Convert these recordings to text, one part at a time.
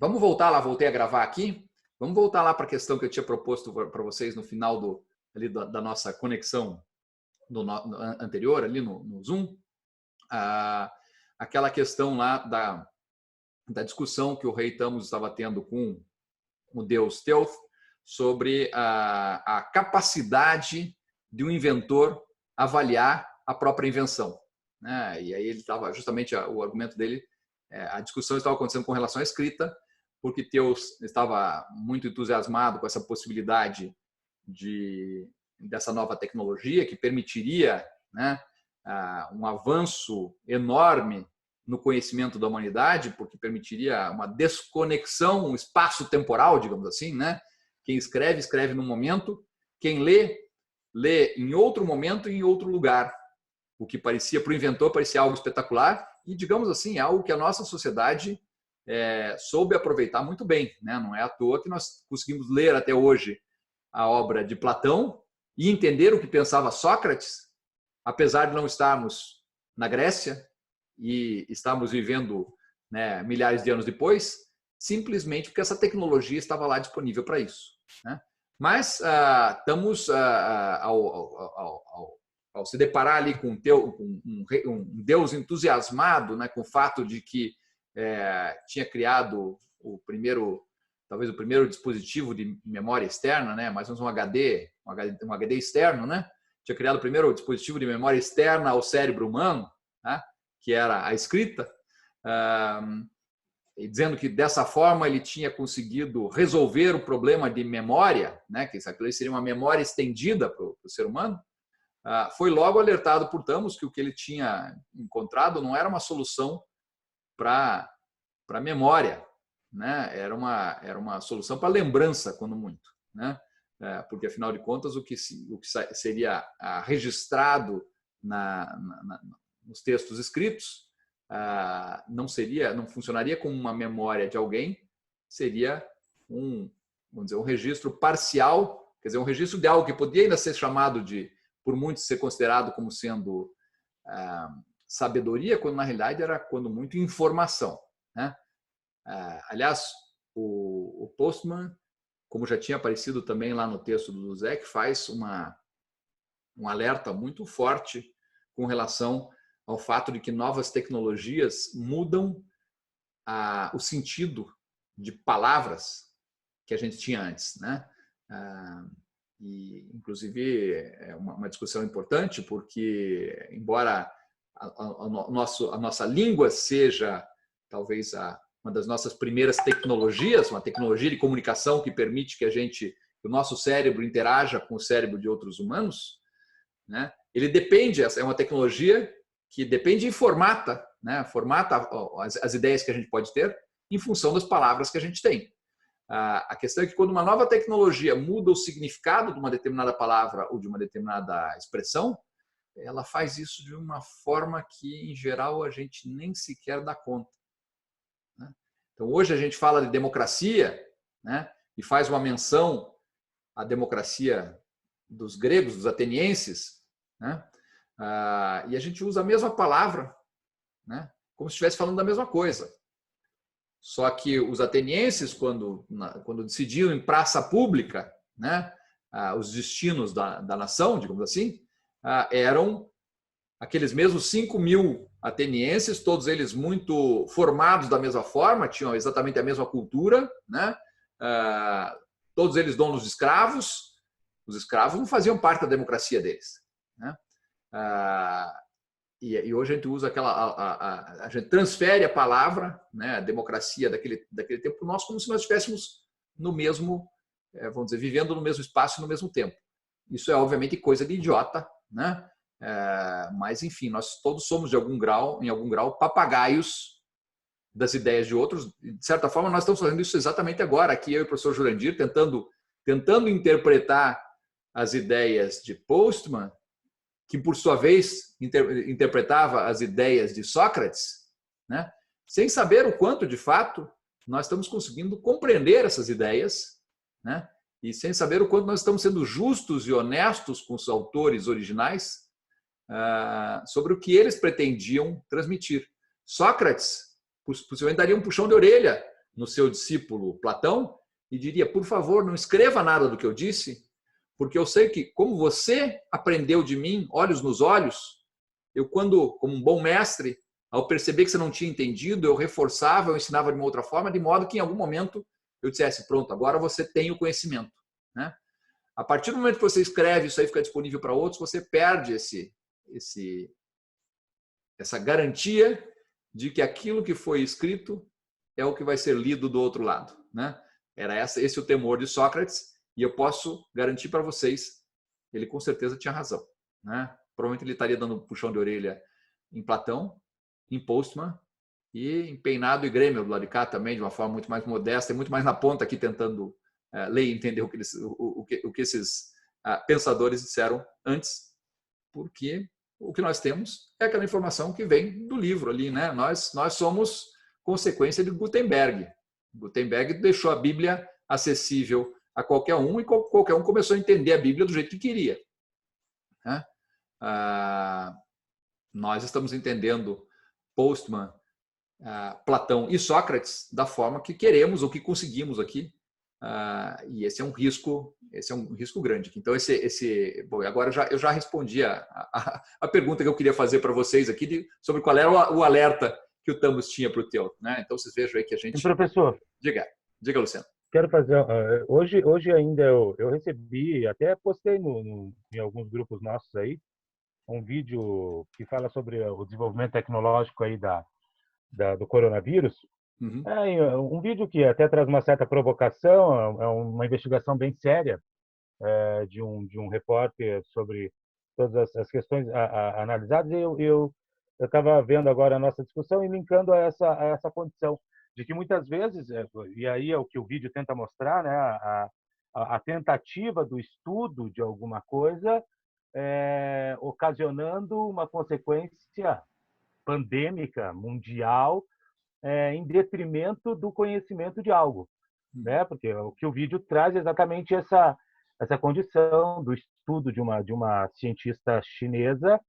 Vamos voltar lá, voltei a gravar aqui. Vamos voltar lá para a questão que eu tinha proposto para vocês no final ali da nossa conexão anterior, ali no Zoom. Aquela questão lá da discussão que o rei Thamus estava tendo com o deus Thoth sobre a capacidade de um inventor avaliar a própria invenção. E aí ele estava, justamente o argumento dele, a discussão estava acontecendo com relação à escrita, porque Thoth estava muito entusiasmado com essa possibilidade dessa nova tecnologia que permitiria, um avanço enorme no conhecimento da humanidade, porque permitiria uma desconexão, um espaço temporal, digamos assim, Quem escreve, escreve num momento, quem lê, lê em outro momento e em outro lugar. O que parecia para o inventor parecia algo espetacular e, digamos assim, algo que a nossa sociedade soube aproveitar muito bem. Não é à toa que nós conseguimos ler até hoje a obra de Platão e entender o que pensava Sócrates, apesar de não estarmos na Grécia e estamos vivendo milhares de anos depois, simplesmente porque essa tecnologia estava lá disponível para isso. Mas estamos, ao se deparar ali com um Deus entusiasmado, com o fato de que tinha criado talvez o primeiro dispositivo de memória externa, mais ou menos um HD externo, tinha criado o primeiro dispositivo de memória externa ao cérebro humano, que era a escrita, e dizendo que dessa forma ele tinha conseguido resolver o problema de memória, que isso seria uma memória estendida para o ser humano. Foi logo alertado por Thamus que o que ele tinha encontrado não era uma solução para memória, era uma solução para lembrança, quando muito, porque afinal de contas o que seria registrado nos textos escritos não funcionaria como uma memória de alguém, seria vamos dizer, um registro parcial, quer dizer, um registro de algo que podia ainda ser chamado por muitos ser considerado como sendo sabedoria, quando na realidade era, quando muito, informação. Aliás, o Postman, como já tinha aparecido também lá no texto do Duzek, faz um alerta muito forte com relação ao fato de que novas tecnologias mudam o sentido de palavras que a gente tinha antes. E, inclusive, é uma discussão importante, porque, embora a nossa língua seja talvez uma das nossas primeiras tecnologias, uma tecnologia de comunicação que permite que o nosso cérebro interaja com o cérebro de outros humanos, ele depende, é uma tecnologia que depende e formata as ideias que a gente pode ter em função das palavras que a gente tem. A questão é que quando uma nova tecnologia muda o significado de uma determinada palavra ou de uma determinada expressão, ela faz isso de uma forma que, em geral, a gente nem sequer dá conta. Então, hoje a gente fala de democracia, e faz uma menção à democracia dos gregos, dos atenienses, e a gente usa a mesma palavra, como se estivesse falando da mesma coisa. Só que os atenienses, quando decidiam em praça pública os destinos da nação, digamos assim, eram aqueles mesmos 5.000 atenienses, todos eles muito formados da mesma forma, tinham exatamente a mesma cultura, todos eles donos de escravos. Os escravos não faziam parte da democracia deles. E hoje a gente usa a gente transfere a palavra, a democracia daquele tempo para nós, como se nós estivéssemos no mesmo, vamos dizer, vivendo no mesmo espaço e no mesmo tempo. Isso é obviamente coisa de idiota, mas enfim, nós todos somos em algum grau papagaios das ideias de outros. De certa forma, nós estamos fazendo isso exatamente agora, aqui eu e o professor Jurandir, tentando interpretar as ideias de Postman, que por sua vez interpretava as ideias de Sócrates, sem saber o quanto de fato nós estamos conseguindo compreender essas ideias, e sem saber o quanto nós estamos sendo justos e honestos com os autores originais sobre o que eles pretendiam transmitir. Sócrates possivelmente daria um puxão de orelha no seu discípulo Platão e diria, por favor, não escreva nada do que eu disse, porque eu sei que, como você aprendeu de mim, olhos nos olhos, eu, quando, como um bom mestre, ao perceber que você não tinha entendido, eu reforçava, eu ensinava de uma outra forma, de modo que em algum momento eu dissesse, pronto, agora você tem o conhecimento, né? A partir do momento que você escreve, isso aí fica disponível para outros, você perde essa garantia de que aquilo que foi escrito é o que vai ser lido do outro lado, né? Era esse o temor de Sócrates, e eu posso garantir para vocês, ele com certeza tinha razão, né? Provavelmente ele estaria dando um puxão de orelha em Platão, em Postman e em Peinado e Grêmio do lado de cá também, de uma forma muito mais modesta e muito mais na ponta aqui, tentando ler e entender o que esses pensadores disseram antes, porque o que nós temos é aquela informação que vem do livro ali, né? Nós somos consequência de Gutenberg. Gutenberg deixou a Bíblia acessível a qualquer um e qualquer um começou a entender a Bíblia do jeito que queria, né? Nós estamos entendendo Postman, Platão e Sócrates da forma que queremos ou que conseguimos aqui, e esse é um risco grande. Então bom, agora eu já respondi a pergunta que eu queria fazer para vocês aqui sobre qual era o alerta que o Tamos tinha para o teu, né? Então vocês vejam aí que a gente... Professor, diga, Luciano. quero fazer hoje ainda eu recebi, até postei em alguns grupos nossos aí, um vídeo que fala sobre o desenvolvimento tecnológico aí do coronavírus. Uhum. Um vídeo que até traz uma certa provocação, é uma investigação bem séria de um repórter sobre todas as questões analisadas. Eu estava vendo agora a nossa discussão e linkando a essa condição de que muitas vezes, e aí é o que o vídeo tenta mostrar, né, a tentativa do estudo de alguma coisa ocasionando uma consequência pandêmica mundial em detrimento do conhecimento de algo, né? Porque o que o vídeo traz é exatamente essa condição do estudo de uma cientista chinesa,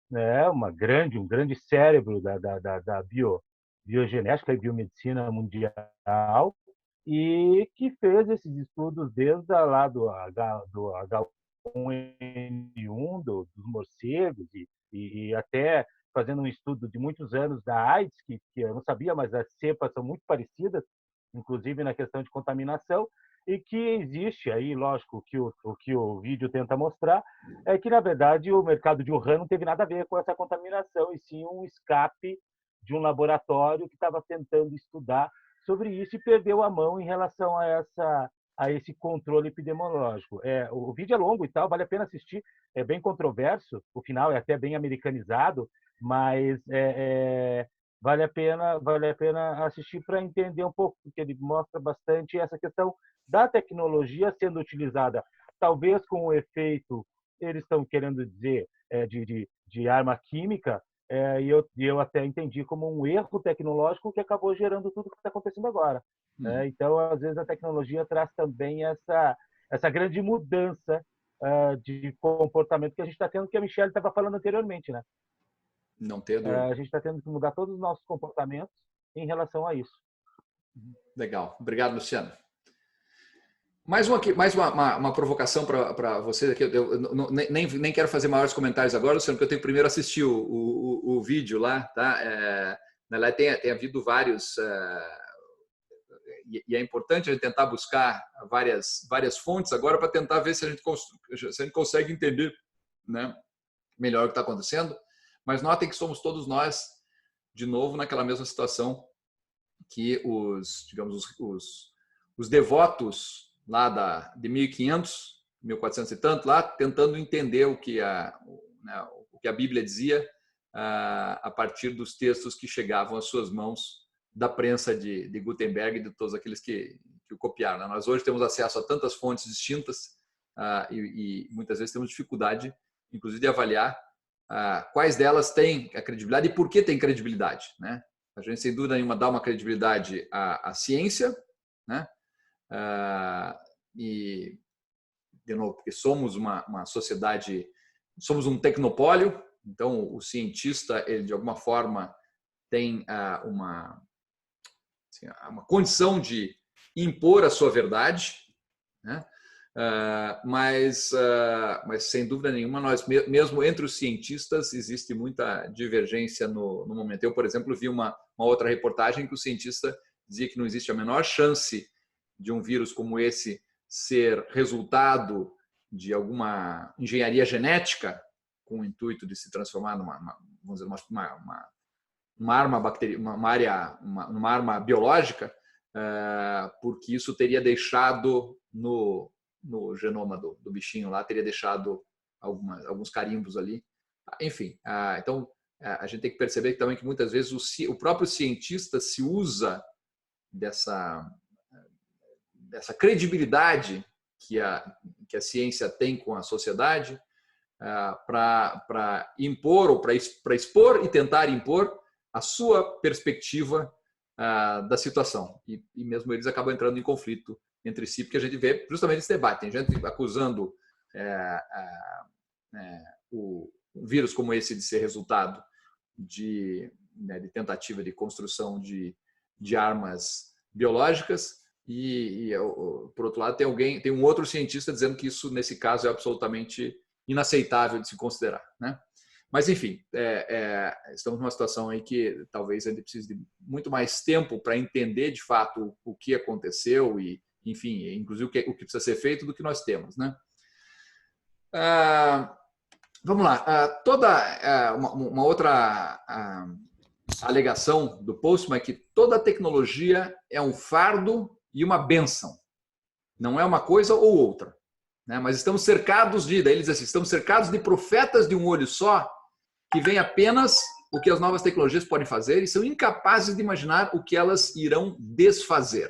né? Um grande cérebro da biogenética e biomedicina mundial, e que fez esses estudos desde lá do H1N1 dos morcegos e até fazendo um estudo de muitos anos da AIDS, que eu não sabia, mas as cepas são muito parecidas, inclusive na questão de contaminação, e que existe aí, lógico, o que o vídeo tenta mostrar é que, na verdade, o mercado de Wuhan não teve nada a ver com essa contaminação, e sim um escape de um laboratório que estava tentando estudar sobre isso e perdeu a mão em relação a esse controle epidemiológico. O vídeo é longo e tal, vale a pena assistir, é bem controverso, o final é até bem americanizado, mas vale a pena assistir para entender um pouco, porque ele mostra bastante essa questão da tecnologia sendo utilizada, talvez com o efeito, eles estão querendo dizer, de arma química, e eu até entendi como um erro tecnológico que acabou gerando tudo que está acontecendo agora. Então, às vezes, a tecnologia traz também essa grande mudança de comportamento que a gente está tendo, que a Michelle estava falando anteriormente, né? Não ter dúvida. A gente está tendo que mudar todos os nossos comportamentos em relação a isso. Legal. Obrigado, Luciano. Mais uma provocação para vocês aqui. Eu nem quero fazer maiores comentários agora, Luciano, porque eu tenho que primeiro assistir o vídeo lá, tá? Na verdade, tem havido vários... e é importante a gente tentar buscar várias fontes agora para tentar ver se a gente consegue entender, né, melhor o que está acontecendo. Mas notem que somos todos nós, de novo, naquela mesma situação que os devotos lá de 1500, 1400 e tanto, lá tentando entender o que a Bíblia dizia a partir dos textos que chegavam às suas mãos da prensa de Gutenberg e de todos aqueles que o copiaram. Nós hoje temos acesso a tantas fontes distintas e muitas vezes temos dificuldade, inclusive, de avaliar quais delas têm a credibilidade e por que tem credibilidade, né? A gente, sem dúvida nenhuma, dá uma credibilidade à ciência, né? E, de novo, porque somos uma sociedade, somos um tecnopólio, então o cientista, ele de alguma forma tem assim, uma condição de impor a sua verdade, né? Mas sem dúvida nenhuma, nós mesmo entre os cientistas existe muita divergência no momento. Eu, por exemplo, vi uma outra reportagem que o cientista dizia que não existe a menor chance de um vírus como esse ser resultado de alguma engenharia genética com o intuito de se transformar vamos dizer, uma arma biológica, porque isso teria deixado no genoma do bichinho lá, teria deixado alguns carimbos ali. Enfim, então a gente tem que perceber também que muitas vezes o próprio cientista se usa dessa credibilidade que a ciência tem com a sociedade para impor ou para expor e tentar impor a sua perspectiva da situação. E mesmo eles acabam entrando em conflito entre si, porque a gente vê justamente esse debate. Tem gente acusando o vírus como esse de ser resultado de tentativa de construção de armas biológicas, e por outro lado tem um outro cientista dizendo que isso nesse caso é absolutamente inaceitável de se considerar, né? Mas enfim, estamos numa situação aí que talvez a gente precise de muito mais tempo para entender de fato o que aconteceu e, enfim, inclusive o que precisa ser feito do que nós temos, né? Vamos lá. Uma outra alegação do Postman é que toda tecnologia é um fardo e uma bênção. Não é uma coisa ou outra, né? Mas estamos cercados daí ele diz assim, estamos cercados de profetas de um olho só que veem apenas o que as novas tecnologias podem fazer e são incapazes de imaginar o que elas irão desfazer.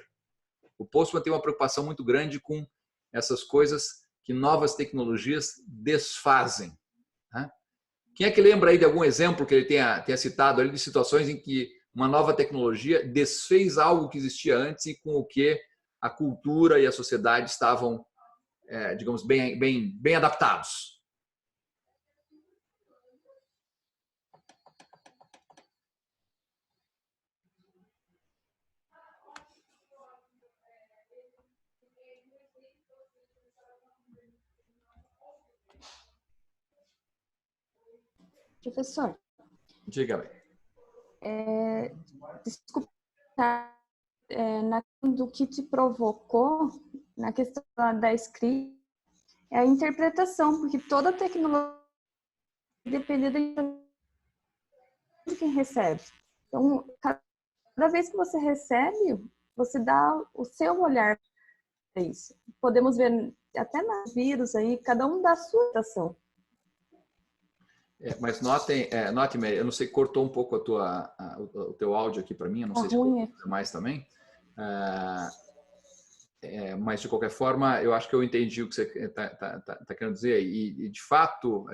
O Postman tem uma preocupação muito grande com essas coisas que novas tecnologias desfazem, né? Quem é que lembra aí de algum exemplo que ele tenha citado ali de situações em que uma nova tecnologia desfez algo que existia antes e com o que a cultura e a sociedade estavam, digamos, bem adaptados? Professor, Diga-me. Desculpa, do que te provocou na questão da escrita é a interpretação, porque toda tecnologia depende de quem recebe. Então, cada vez que você recebe, você dá o seu olhar para isso. Podemos ver até nos vírus aí, cada um dá a sua interpretação. Mas note, Mary, eu não sei, cortou um pouco o teu áudio aqui para mim, eu não sei se cortou mais também. Mas, de qualquer forma, eu acho que eu entendi o que você está querendo dizer. E de fato,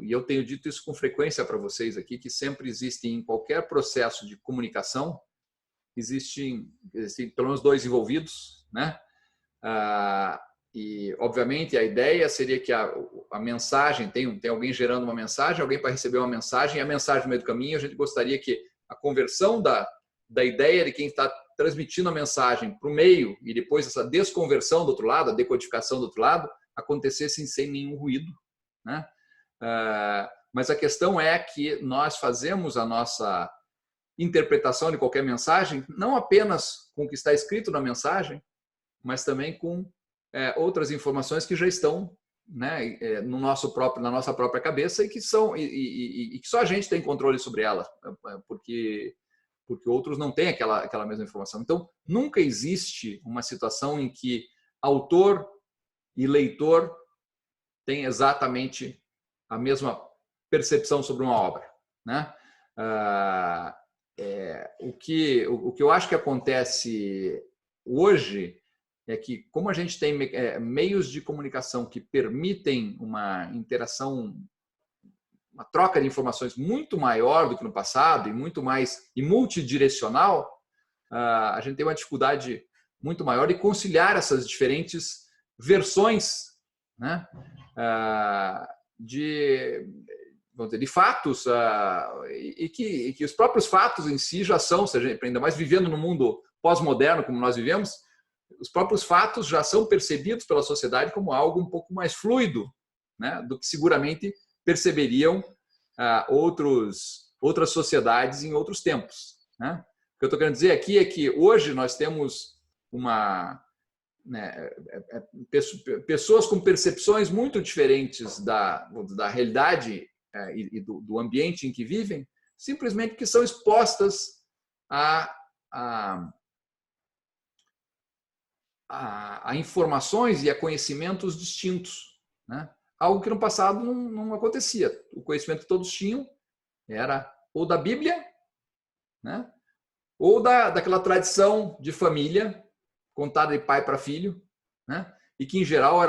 eu tenho dito isso com frequência para vocês aqui, que sempre existe em qualquer processo de comunicação, existem pelo menos dois envolvidos, né? E, obviamente, a ideia seria que a mensagem, tem alguém gerando uma mensagem, alguém para receber uma mensagem, e a mensagem no meio do caminho, a gente gostaria que a conversão da ideia de quem está transmitindo a mensagem para o meio e depois essa desconversão do outro lado, a decodificação do outro lado, acontecesse sem nenhum ruído, né? Mas a questão é que nós fazemos a nossa interpretação de qualquer mensagem não apenas com o que está escrito na mensagem, mas também com outras informações que já estão, né, na nossa própria cabeça e que só a gente tem controle sobre elas, porque outros não têm aquela mesma informação. Então, nunca existe uma situação em que autor e leitor têm exatamente a mesma percepção sobre uma obra, né? O que eu acho que acontece hoje é que, como a gente tem meios de comunicação que permitem uma interação, uma troca de informações muito maior do que no passado e muito mais multidirecional, a gente tem uma dificuldade muito maior de conciliar essas diferentes versões, né, de fatos, e que os próprios fatos em si já são, ainda mais vivendo no mundo pós-moderno como nós vivemos, os próprios fatos já são percebidos pela sociedade como algo um pouco mais fluido, né, do que seguramente perceberiam outras sociedades em outros tempos, né? O que eu estou querendo dizer aqui é que hoje nós temos pessoas com percepções muito diferentes da realidade e do ambiente em que vivem, simplesmente que são expostas a informações e a conhecimentos distintos, né? Algo que no passado não acontecia. O conhecimento que todos tinham era ou da Bíblia, né? Ou daquela tradição de família contada de pai para filho, né? E que em geral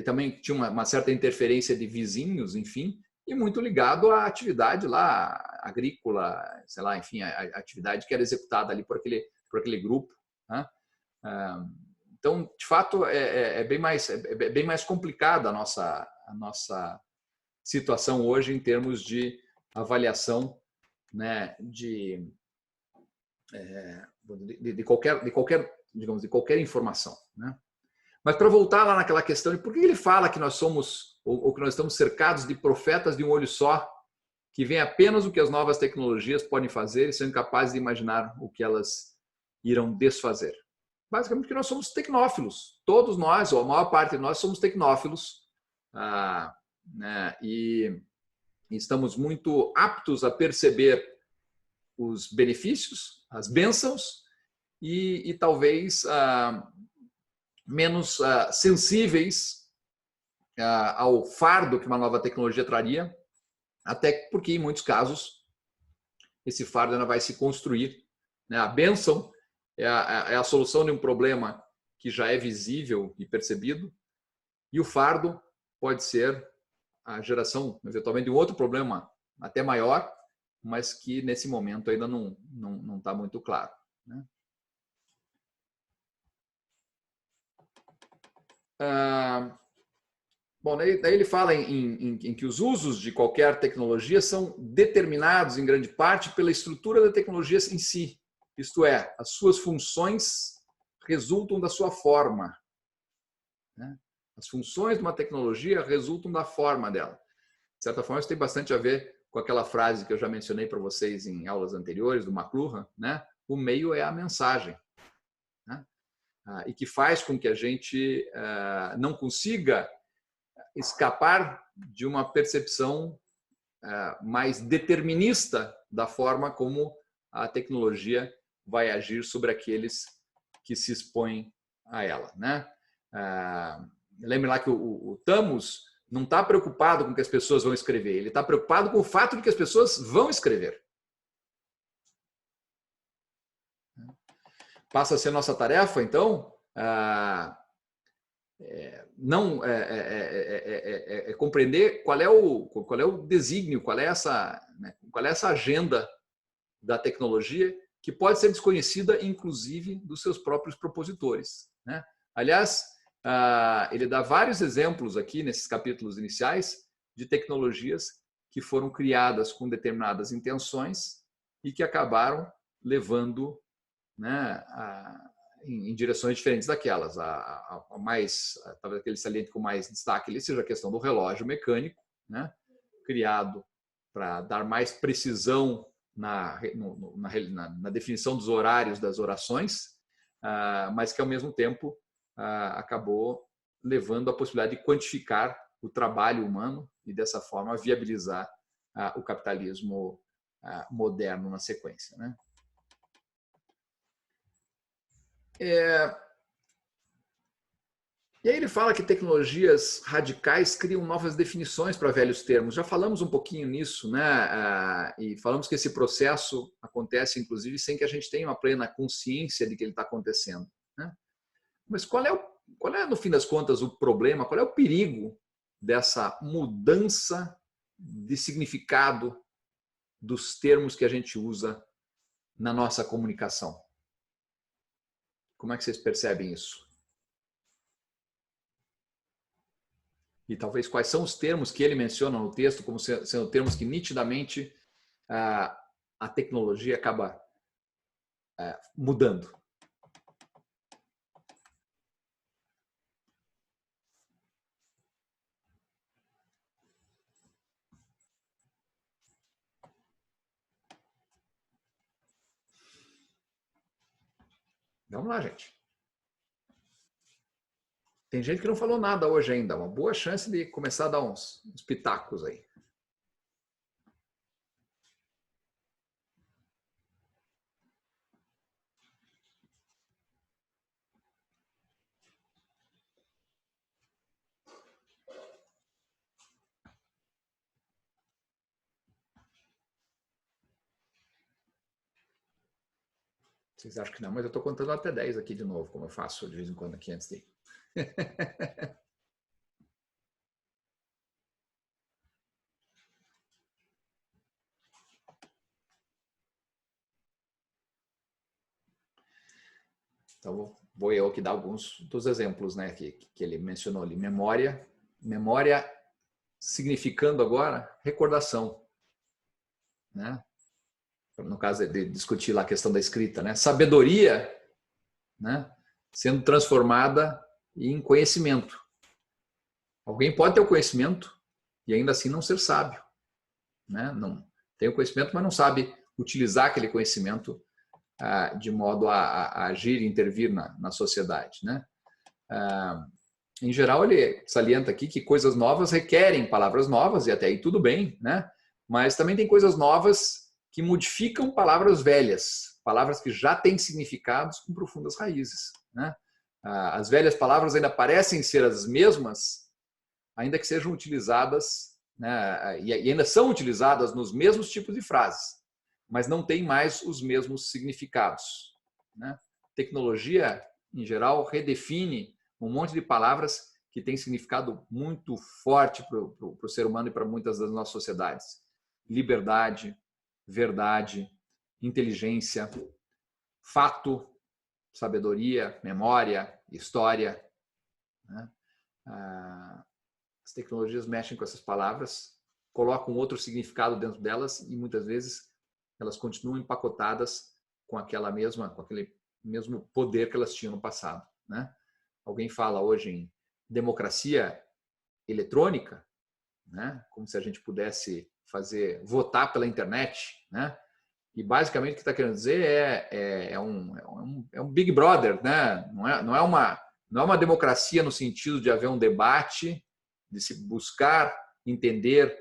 também tinha uma certa interferência de vizinhos, enfim, e muito ligado à atividade lá agrícola, sei lá, enfim, a atividade que era executada ali por aquele grupo, né? Então, de fato, é bem mais complicada a nossa situação hoje em termos de avaliação, né, de qualquer informação, né? Mas para voltar lá naquela questão de por que ele fala que nós somos ou que nós estamos cercados de profetas de um olho só, que veem apenas o que as novas tecnologias podem fazer e são incapazes de imaginar o que elas irão desfazer. Basicamente porque nós somos tecnófilos. Todos nós, ou a maior parte de nós, somos tecnófilos, né? E estamos muito aptos a perceber os benefícios, as bênçãos, e talvez menos sensíveis ao fardo que uma nova tecnologia traria, até porque, em muitos casos, esse fardo ainda vai se construir, né? A bênção é a solução de um problema que já é visível e percebido, e o fardo pode ser a geração, eventualmente, de um outro problema até maior, mas que nesse momento ainda não está muito claro, né? Bom, daí ele fala em que os usos de qualquer tecnologia são determinados em grande parte pela estrutura da tecnologia em si. Isto é, as suas funções resultam da sua forma, né? As funções de uma tecnologia resultam da forma dela. De certa forma, isso tem bastante a ver com aquela frase que eu já mencionei para vocês em aulas anteriores, do McLuhan, né? O meio é a mensagem, né? E que faz com que a gente não consiga escapar de uma percepção mais determinista da forma como a tecnologia vai agir sobre aqueles que se expõem a ela, né? Lembre lá que o Thamus não está preocupado com o que as pessoas vão escrever, ele está preocupado com o fato de que as pessoas vão escrever. Passa a ser nossa tarefa, então, compreender qual é o desígnio, qual é essa agenda da tecnologia, que pode ser desconhecida, inclusive, dos seus próprios propositores, né? Aliás, ele dá vários exemplos aqui nesses capítulos iniciais de tecnologias que foram criadas com determinadas intenções e que acabaram levando, né, em direções diferentes daquelas. Talvez aquele saliente com mais destaque ali seja a questão do relógio mecânico, né, criado para dar mais precisão na definição dos horários das orações, mas que, ao mesmo tempo, acabou levando a possibilidade de quantificar o trabalho humano e, dessa forma, viabilizar o capitalismo moderno na sequência, né? E aí ele fala que tecnologias radicais criam novas definições para velhos termos. Já falamos um pouquinho nisso, né? E falamos que esse processo acontece, inclusive, sem que a gente tenha uma plena consciência de que ele está acontecendo, né? Mas qual é, no fim das contas, o problema? Qual é o perigo dessa mudança de significado dos termos que a gente usa na nossa comunicação? Como é que vocês percebem isso? E talvez quais são os termos que ele menciona no texto como sendo termos que nitidamente a tecnologia acaba mudando. Vamos lá, gente. Tem gente que não falou nada hoje ainda. Uma boa chance de começar a dar uns pitacos aí. Vocês acham que não, mas eu estou contando até 10 aqui de novo, como eu faço de vez em quando aqui antes de... Então, vou eu aqui dar alguns dos exemplos, né, que ele mencionou ali. Memória significando agora recordação, né? No caso de discutir lá a questão da escrita, né? Sabedoria, né? Sendo transformada em conhecimento. Alguém pode ter o conhecimento e ainda assim não ser sábio, né? Não tem o conhecimento, mas não sabe utilizar aquele conhecimento de modo a agir e intervir na sociedade, né? Em geral, ele salienta aqui que coisas novas requerem palavras novas, e até aí tudo bem, né? Mas também tem coisas novas que modificam palavras velhas, palavras que já têm significados com profundas raízes, né? As velhas palavras ainda parecem ser as mesmas, ainda que sejam utilizadas, né? E ainda são utilizadas nos mesmos tipos de frases, mas não tem mais os mesmos significados, né? Tecnologia, em geral, redefine um monte de palavras que têm significado muito forte para o ser humano e para muitas das nossas sociedades. Liberdade, verdade, inteligência, fato, sabedoria, memória, história, né? As tecnologias mexem com essas palavras, colocam outro significado dentro delas e muitas vezes elas continuam empacotadas com aquele mesmo poder que elas tinham no passado, né? Alguém fala hoje em democracia eletrônica, né? Como se a gente pudesse votar pela internet, né? E basicamente o que está querendo dizer é um Big Brother, né? Não é uma democracia no sentido de haver um debate, de se buscar entender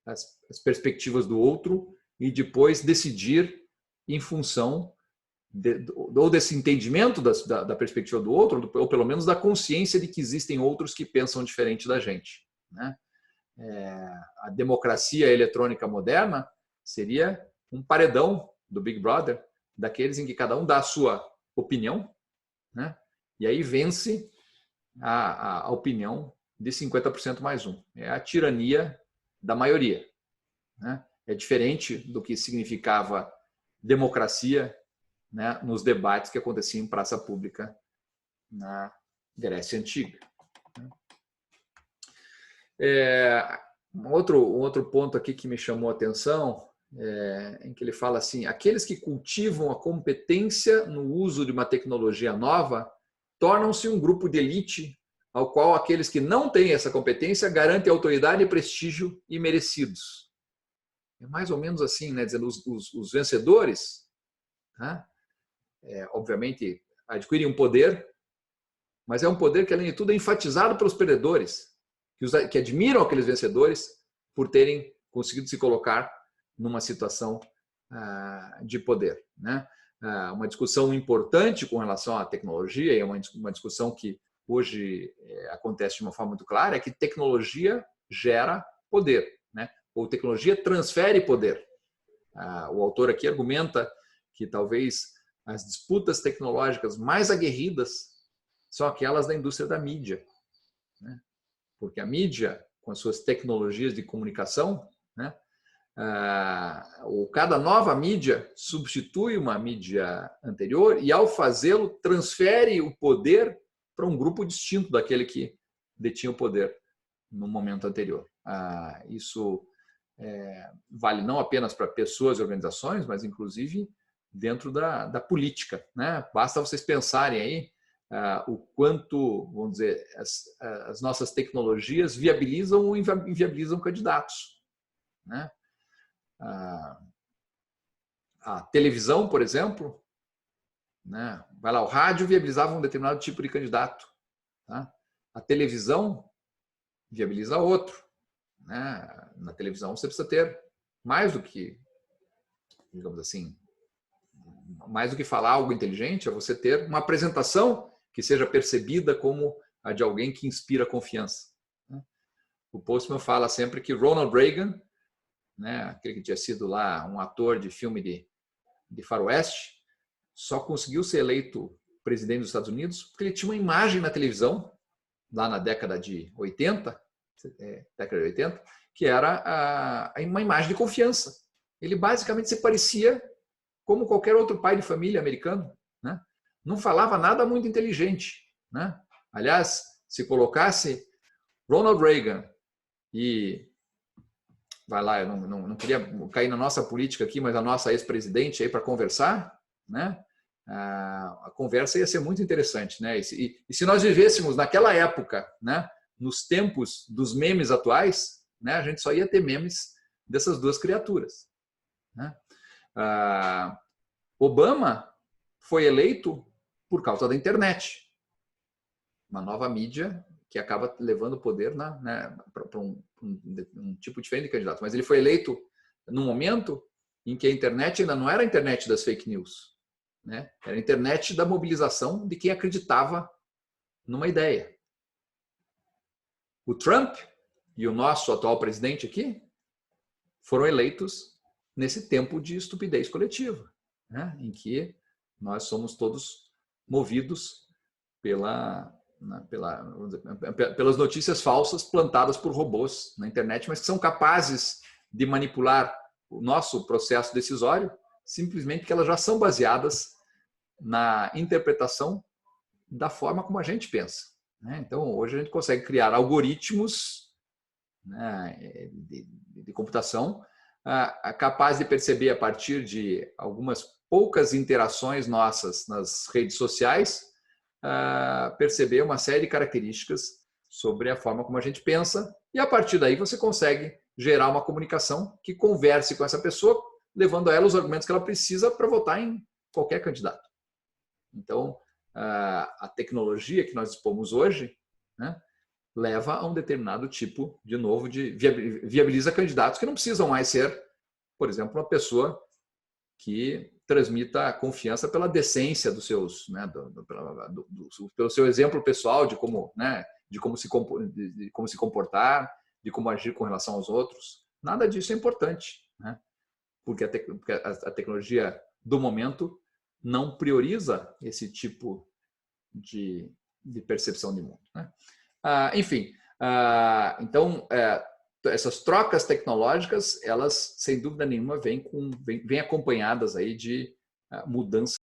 as perspectivas do outro e depois decidir em função ou desse entendimento da perspectiva do outro, ou pelo menos da consciência de que existem outros que pensam diferente da gente, né? A democracia eletrônica moderna seria um paredão do Big Brother, daqueles em que cada um dá a sua opinião, né? E aí vence a opinião de 50% mais um. É a tirania da maioria, né? É diferente do que significava democracia, né, nos debates que aconteciam em praça pública na Grécia Antiga. Um outro ponto aqui que me chamou a atenção em que ele fala assim: aqueles que cultivam a competência no uso de uma tecnologia nova tornam-se um grupo de elite ao qual aqueles que não têm essa competência garantem autoridade, prestígio e merecidos. É mais ou menos assim, né? Dizendo, os vencedores, né? Obviamente, adquirem um poder, mas é um poder que, além de tudo, é enfatizado pelos perdedores, que admiram aqueles vencedores por terem conseguido se colocar numa situação de poder, né? Uma discussão importante com relação à tecnologia, e é uma discussão que hoje acontece de uma forma muito clara, é que tecnologia gera poder, né? Ou tecnologia transfere poder. O autor aqui argumenta que talvez as disputas tecnológicas mais aguerridas são aquelas da indústria da mídia, né? Porque a mídia, com as suas tecnologias de comunicação, né, cada nova mídia substitui uma mídia anterior e, ao fazê-lo, transfere o poder para um grupo distinto daquele que detinha o poder no momento anterior. Isso vale não apenas para pessoas e organizações, mas inclusive dentro da política, né? Basta vocês pensarem aí o quanto, vamos dizer, as nossas tecnologias viabilizam ou inviabilizam candidatos, né? A televisão, por exemplo, né? Vai lá, o rádio viabilizava um determinado tipo de candidato, tá? A televisão viabiliza outro, né? Na televisão você precisa ter mais do que, digamos assim, mais do que falar algo inteligente, é você ter uma apresentação que seja percebida como a de alguém que inspira confiança. O Postman fala sempre que Ronald Reagan, né, aquele que tinha sido lá um ator de filme de faroeste, só conseguiu ser eleito presidente dos Estados Unidos porque ele tinha uma imagem na televisão, lá na década de 80, que era uma imagem de confiança. Ele basicamente se parecia como qualquer outro pai de família americano, né? Não falava nada muito inteligente, né? Aliás, se colocasse Ronald Reagan e vai lá, eu não queria cair na nossa política aqui, mas a nossa ex-presidente aí para conversar, né? A conversa ia ser muito interessante, né? E se nós vivêssemos naquela época, né? Nos tempos dos memes atuais, né? A gente só ia ter memes dessas duas criaturas, né? Obama foi eleito por causa da internet, uma nova mídia que acaba levando o poder, né, para um tipo diferente de candidato. Mas ele foi eleito num momento em que a internet ainda não era a internet das fake news, né? Era a internet da mobilização de quem acreditava numa ideia. O Trump e o nosso atual presidente aqui foram eleitos nesse tempo de estupidez coletiva, né? Em que nós somos todos movidos pelas notícias falsas plantadas por robôs na internet, mas que são capazes de manipular o nosso processo decisório, simplesmente porque elas já são baseadas na interpretação da forma como a gente pensa, né? Então, hoje a gente consegue criar algoritmos, né, de computação capazes de perceber a partir de algumas poucas interações nossas nas redes sociais, perceber uma série de características sobre a forma como a gente pensa, e a partir daí você consegue gerar uma comunicação que converse com essa pessoa, levando a ela os argumentos que ela precisa para votar em qualquer candidato. Então, a tecnologia que nós dispomos hoje, né, leva a um determinado tipo, de novo, de viabiliza candidatos que não precisam mais ser, por exemplo, uma pessoa que transmita a confiança pela decência dos seus, né, pelo seu exemplo pessoal de como, né, de como se comportar, de como agir com relação aos outros. Nada disso é importante, né? Porque a tecnologia do momento não prioriza esse tipo de percepção de mundo, né? Enfim, então essas trocas tecnológicas, elas sem dúvida nenhuma vêm acompanhadas aí de mudanças